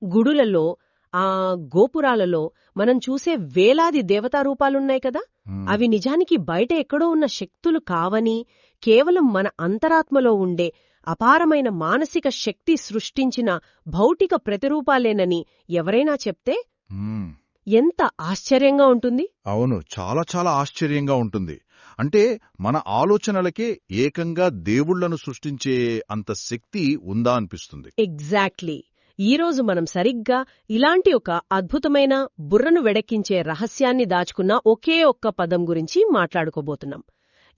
గుడులలో గోపురాలలో మనం చూసే వేలాది దేవతారూపాలున్నాయి కదా. అవి నిజానికి బయట ఎక్కడో ఉన్న శక్తులు కావని, కేవలం మన అంతరాత్మలో ఉండే అపారమైన మానసిక శక్తి సృష్టించిన భౌతిక ప్రతిరూపాలేనని ఎవరైనా చెప్తే ఎంత ఆశ్చర్యంగా ఉంటుంది. అవును, చాలా చాలా ఆశ్చర్యంగా ఉంటుంది. అంటే మన ఆలోచనలకే ఏకంగా దేవుళ్లను సృష్టించే అంత శక్తి ఉందా అనిపిస్తుంది. ఎగ్జాక్ట్లీ. ఈరోజు మనం సరిగ్గా ఇలాంటి ఒక అద్భుతమైన బుర్రను వెడెక్కించే రహస్యాన్ని దాచుకున్న ఒకే ఒక్క పదం గురించి మాట్లాడుకోబోతున్నాం.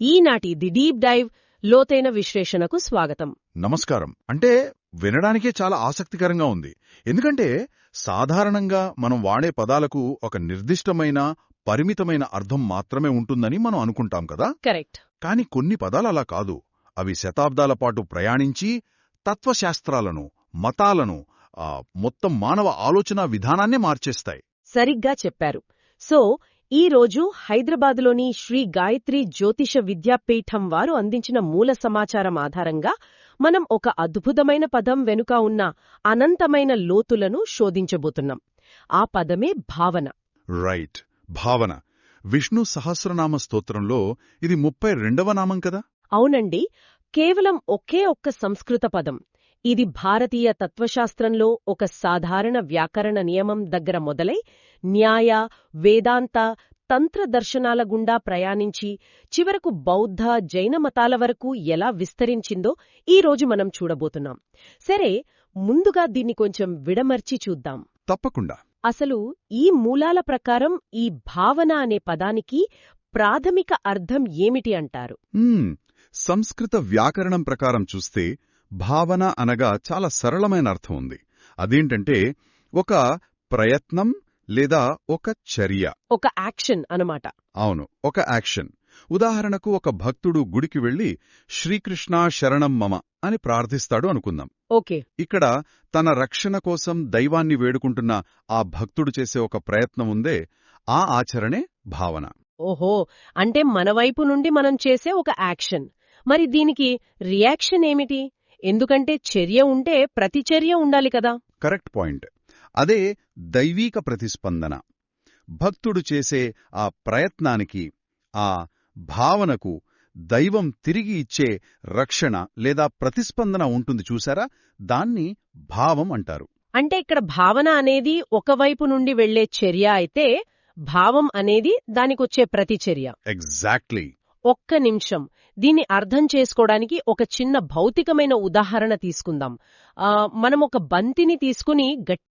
ఈనాటి ది డీప్ డైవ్ లోతైన విశ్లేషణకు స్వాగతం. నమస్కారం. అంటే వినడానికే చాలా ఆసక్తికరంగా ఉంది. ఎందుకంటే సాధారణంగా మనం వాడే పదాలకు ఒక నిర్దిష్టమైన పరిమితమైన అర్థం మాత్రమే ఉంటుందని మనం అనుకుంటాం కదా. కరెక్ట్. కాని కొన్ని పదాలు అలా కాదు. అవి శతాబ్దాల పాటు ప్రయాణించి తత్వశాస్త్రాలను, మతాలను, మొత్తం మానవ ఆలోచన విధానాన్నే మార్చేస్తాయి. సరిగ్గా చెప్పారు. సో ఈ రోజు హైదరాబాదులోని శ్రీ గాయత్రి జ్యోతిష విద్యాపీఠం వారు అందించిన మూల సమాచారం ఆధారంగా మనం ఒక అద్భుతమైన పదం వెనుక ఉన్న అనంతమైన లోతులను శోధించబోతున్నాం. ఆ పదమే భావన. రైట్, భావన. విష్ణు సహస్రనామ స్తోత్రంలో ఇది 32వ నామం కదా. అవునండి. కేవలం ఒకే ఒక్క సంస్కృత పదం. ఇది భారతీయ తత్వశాస్త్రంలో ఒక సాధారణ వ్యాకరణ నియమం దగ్గర మొదలై న్యాయ, వేదాంత, తంత్ర దర్శనాల గుండా ప్రయాణించి చివరకు బౌద్ధ, జైన మతాల వరకు ఎలా విస్తరించిందో ఈరోజు మనం చూడబోతున్నాం. సరే, ముందుగా దీన్ని కొంచెం విడమర్చి చూద్దాం. తప్పకుండా. అసలు ఈ మూలాల ప్రకారం ఈ భావన అనే పదానికి ప్రాథమిక అర్థం ఏమిటి అంటారు? సంస్కృత వ్యాకరణం ప్రకారం చూస్తే భావన అనగా చాలా సరళమైన అర్థం ఉంది. అదేంటంటే ఒక ప్రయత్నం లేదా ఒక చర్య, ఒక యాక్షన్ అనమాట. అవును, ఒక యాక్షన్. ఉదాహరణకు ఒక భక్తుడు గుడికి వెళ్లి శ్రీకృష్ణ శరణం మమ అని ప్రార్థిస్తాడు అనుకుందాం. ఓకే. ఇక్కడ తన రక్షణ కోసం దైవాన్ని వేడుకుంటున్న ఆ భక్తుడు చేసే ఒక ప్రయత్నం ఉందే, ఆ ఆచరణే భావన. ఓహో, అంటే మన వైపు నుండి మనం చేసే ఒక యాక్షన్. మరి దీనికి రియాక్షన్ ఏమిటి? ఎందుకంటే చర్య ఉంటే ప్రతిచర్య ఉండాలి కదా. Correct point. అదే దైవీక ప్రతిస్పందన. భక్తుడు చేసే ఆ ప్రయత్నానికి, ఆ భావనకు దైవం తిరిగి ఇచ్చే రక్షణ లేదా ప్రతిస్పందన ఉంటుంది చూసారా, దాన్ని భావం అంటారు. అంటే ఇక్కడ భావన అనేది ఒకవైపు నుండి వెళ్లే చర్య అయితే, భావం అనేది దానికొచ్చే ప్రతిచర్య. ఎగ్జాక్ట్లీ. ఒక్క నిమిషం, దీన్ని అర్థం చేసుకోవడానికి ఒక చిన్న భౌతికమైన ఉదాహరణ తీసుకుందాం. మనం ఒక బంతిని తీసుకుని